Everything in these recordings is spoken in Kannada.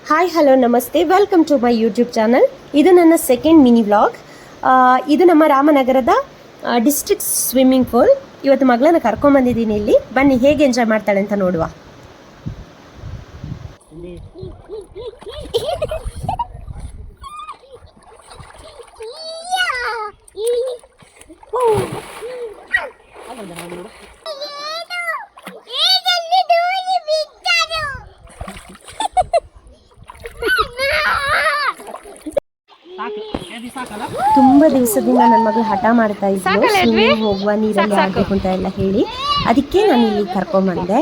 ಹಾಯ್ ಹಲೋ ನಮಸ್ತೆ, welcome to my YouTube channel. ಇದು ನನ್ನ ಸೆಕೆಂಡ್ ಮಿನಿ ವ್ಲಾಗ್. ಇದು ನಮ್ಮ ರಾಮನಗರದ ಡಿಸ್ಟ್ರಿಕ್ಟ್ ಸ್ವಿಮ್ಮಿಂಗ್ ಪೂಲ್. ಇವತ್ತು ಮಗಳನ್ನ ಕರ್ಕೊಂಬಂದಿದ್ದೀನಿ ಇಲ್ಲಿ. ಬನ್ನಿ ಹೇಗೆ ಎಂಜಾಯ್ ಮಾಡ್ತಾಳೆ ಅಂತ ನೋಡುವ. ತುಂಬಾ ದಿವಸದಿಂದ ನನ್ನ ಮಗಳು ಹಠ ಮಾಡ್ತಾ ಇದ್ಲು, ಹೋಗುವ ನೀರಲ್ಲಿ ಆಡ್ಬೇಕು ಅಂತ ಎಲ್ಲ ಹೇಳಿ. ಅದಕ್ಕೆ ನಾನು ಇಲ್ಲಿ ಕರ್ಕೊಂಬಂದೆ.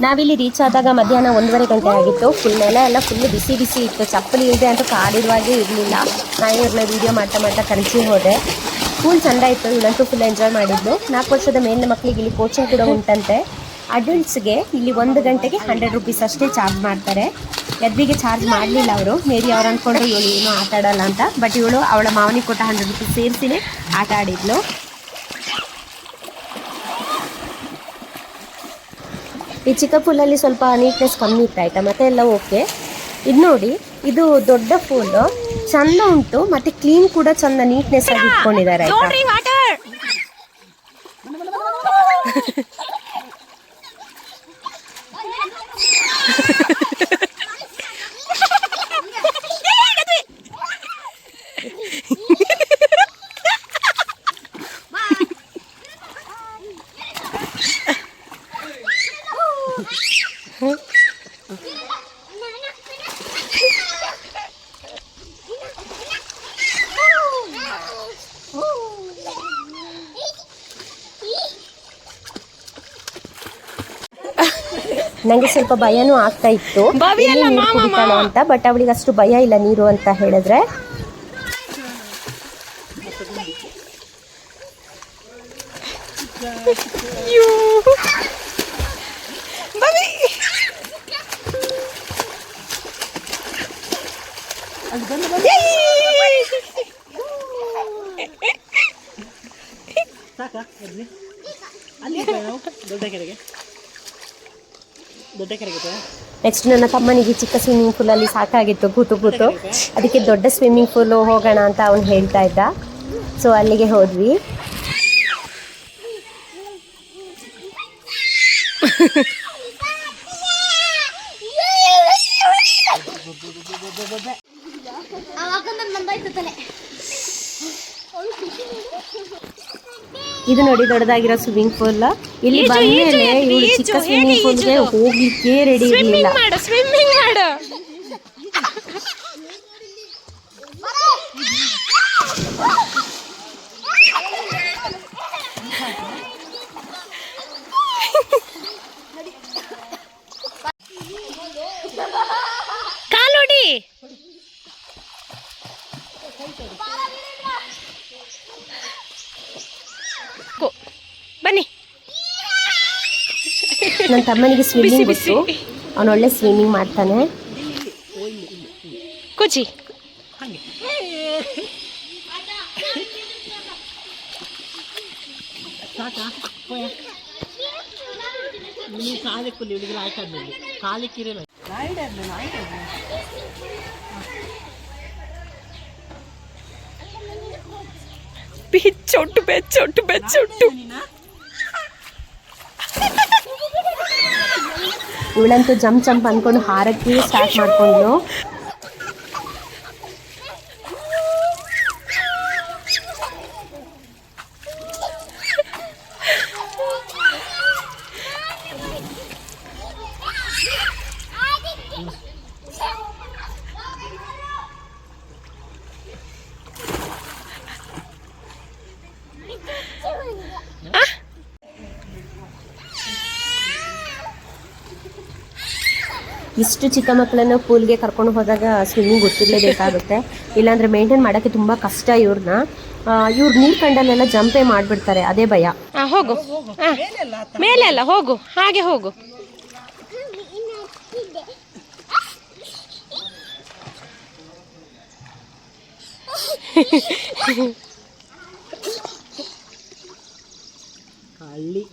ನಾವಿಲ್ಲಿ ರೀಚ್ ಆದಾಗ ಮಧ್ಯಾಹ್ನ 1:30 ಗಂಟೆ ಆಗಿತ್ತು. ನೆಲ ಎಲ್ಲ ಫುಲ್ ಬಿಸಿ ಬಿಸಿ ಇತ್ತು. ಚಪ್ಪಲಿ ಇಲ್ಲದೆ ಅಂತೂ ಕಾಡಿರುವಾಗೇ ಇರಲಿಲ್ಲ. ನಾನು ಇವ್ರನ್ನ ವೀಡಿಯೋ ಮಾಡ್ತಾ ಕರೆಸಿ ಹೋದೆ. ಫುಲ್ ಚೆಂದ ಇತ್ತು. ಇವಳಂತೂ ಫುಲ್ ಎಂಜಾಯ್ ಮಾಡಿದ್ದು. 4 ವರ್ಷದ ಮೇಲಿನ ಮಕ್ಕಳಿಗೆ ಇಲ್ಲಿ ಕೋಚಿಂಗ್ ಕೂಡ ಉಂಟಂತೆ. ಅಡಲ್ಟ್ಸ್ಗೆ ಇಲ್ಲಿ 1 ಗಂಟೆಗೆ 100 ರೂಪೀಸ್ ಅಷ್ಟೇ ಚಾರ್ಜ್ ಮಾಡ್ತಾರೆ. ಯದ್ವಿಗೆ ಚಾರ್ಜ್ ಮಾಡಲಿಲ್ಲ ಅವರು. ಮೇರಿ ಅವ್ರು ಅಂದ್ಕೊಂಡ್ರು ಇವಳು ಏನೂ ಆಟ ಆಡಲ್ಲ ಅಂತ. ಬಟ್ ಇವಳು ಅವಳ ಮಾವನಿಗೆ ಕೊಟ್ಟ 100 ರೂಪೀಸ್ ಸೇರಿಸಿನೇ ಆಟ ಆಡಿದ್ಲು. ಈ ಚಿಕ್ಕ ಪೂಲಲ್ಲಿ ಸ್ವಲ್ಪ ನೀಟ್ನೆಸ್ ಕಮ್ಮಿ ಇತ್ತು ಆಯಿತಾ, ಮತ್ತೆ ಎಲ್ಲ ಓಕೆ. ಇದು ನೋಡಿ, ಇದು ದೊಡ್ಡ ಪೂಲು ಚಂದ ಉಂಟು, ಮತ್ತೆ ಕ್ಲೀನ್ ಕೂಡ ಚಂದ ನೀಟ್ನೆಸ್ ಆಗಿ ಇಟ್ಕೊಂಡಿದ್ದಾರೆ ಆಯ್ತಾ. ನಂಗೆ ಸ್ವಲ್ಪ ಭಯನೂ ಆಗ್ತಾ ಇತ್ತು ಅಂತ. ಬಟ್ ಅವಳಿಗೆ ಅಷ್ಟು ಭಯ ಇಲ್ಲ ನೀರು ಅಂತ ಹೇಳಿದ್ರೆ. ನೆಕ್ಸ್ಟ್ ನನ್ನ ತಮ್ಮನಿಗೆ ಚಿಕ್ಕ ಸ್ವಿಮ್ಮಿಂಗ್ ಪೂಲಲ್ಲಿ ಸಾಕಾಗಿತ್ತು ಕೂತು. ಅದಕ್ಕೆ ದೊಡ್ಡ ಸ್ವಿಮ್ಮಿಂಗ್ ಪೂಲ್ ಹೋಗೋಣ ಅಂತ ಅವನು ಹೇಳ್ತಾ ಇದ್ದ. ಸೊ ಅಲ್ಲಿಗೆ ಹೋದ್ವಿ. ಇದು ನೋಡಿ ದೊಡ್ಡದಾಗಿರೋ ಸ್ವಿಮ್ಮಿಂಗ್ ಪೂಲ್. ಇಲ್ಲಿ ಬಂದ್ಮೇಲೆ ಇವಳು ಚಿಕ್ಕ ಸ್ವಿಮ್ಮಿಂಗ್ ಪೂಲ್ಗೆ ಹೋಗ್ಲಿಕ್ಕೆ ರೆಡಿ ಇರಲಿಲ್ಲ. ಕಾಲೋಡಿ ಬನ್ನಿ. ನನ್ನ ತಮ್ಮನಿಗೆ ಸ್ವಿಮ್ಮಿಂಗ್ ಗೊತ್ತು, ಅವನು ಒಳ್ಳೆ ಸ್ವಿಮ್ಮಿಂಗ್ ಮಾಡ್ತಾನೆ. ಕುಚಿ ಬೆಚ್ಚೊಟ್ಟು ಇವಳಂತೂ ಜಂಪ್ ಅಂದ್ಕೊಂಡು ಹಾರಕ್ಕೆ ಸ್ಟಾರ್ಟ್ ಮಾಡ್ಕೊಂಡು. ಇಷ್ಟು ಚಿಕ್ಕ ಮಕ್ಕಳನ್ನು ಪೂಲ್ಗೆ ಕರ್ಕೊಂಡು ಹೋದಾಗ ಸ್ವಿಮ್ಮಿಂಗ್ ಗೊತ್ತಿರಲೇಬೇಕಾಗುತ್ತೆ, ಇಲ್ಲಾಂದರೆ ಮೇಂಟೈನ್ ಮಾಡೋಕ್ಕೆ ತುಂಬ ಕಷ್ಟ ಇವ್ರನ್ನ. ಇವ್ರು ನೀರು ಕಂಡಲ್ಲೆಲ್ಲ ಜಂಪೇ ಮಾಡಿಬಿಡ್ತಾರೆ, ಅದೇ ಭಯ. ಹೋಗು, ಮೇಲೆ ಅಲ್ಲ, ಹೋಗು, ಹಾಗೆ ಹೋಗು. ಹಳ್ಳಿ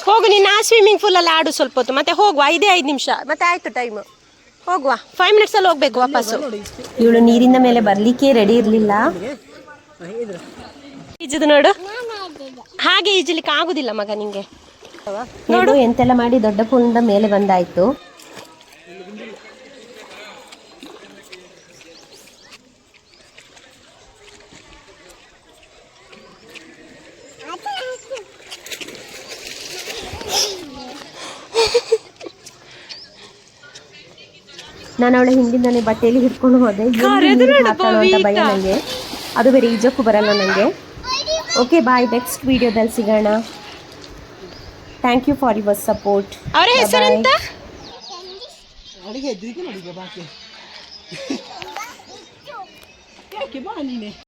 ಹೋಗು, ನೀನು ಆ ಸ್ವಿಮ್ಮಿಂಗ್ ಪೂಲಲ್ಲಿ ಆಡು ಸ್ವಲ್ಪ ಹೊತ್ತು, ಮತ್ತೆ ಹೋಗುವ. 5 ನಿಮಿಷ ಮತ್ತೆ ಆಯ್ತು ಟೈಮ್, ಹೋಗುವ. 5 ಮಿನಿಟ್ಸಲ್ಲಿ ಹೋಗ್ಬೇಕು ವಾಪಸ್ಸು. ಇವಳು ನೀರಿನ ಮೇಲೆ ಬರ್ಲಿಕ್ಕೆ ರೆಡಿ ಇರಲಿಲ್ಲ. ಈಜುದು ನೋಡು, ಹಾಗೆ ಈಜಲಿಕ್ಕೆ ಆಗುದಿಲ್ಲ ಮಗ ನಿಂಗೆ. ನೋಡು ಎಂತೆಲ್ಲ ಮಾಡಿ ದೊಡ್ಡ ಪೂಲಿಂದ ಮೇಲೆ ಬಂದಾಯ್ತು. ನಾನು ಅವಳ ಹಿಂದಿಂದನೇ ಬಟ್ಟೆಯಲ್ಲಿ ಹಿಡ್ಕೊಂಡು ಹೋದೆ. ಹಾಕೋಣ ಅಂತ ಭಯ ನನಗೆ, ಅದು ಬೇರೆ ಈಜಕ್ಕೂ ಬರಲ್ಲ ನನಗೆ. ಓಕೆ ಬಾಯ್, ನೆಕ್ಸ್ಟ್ ವಿಡಿಯೋದಲ್ಲಿ ಸಿಗೋಣ. Thank you for your support. ಅವರ ಹೆಸರೆಂತ?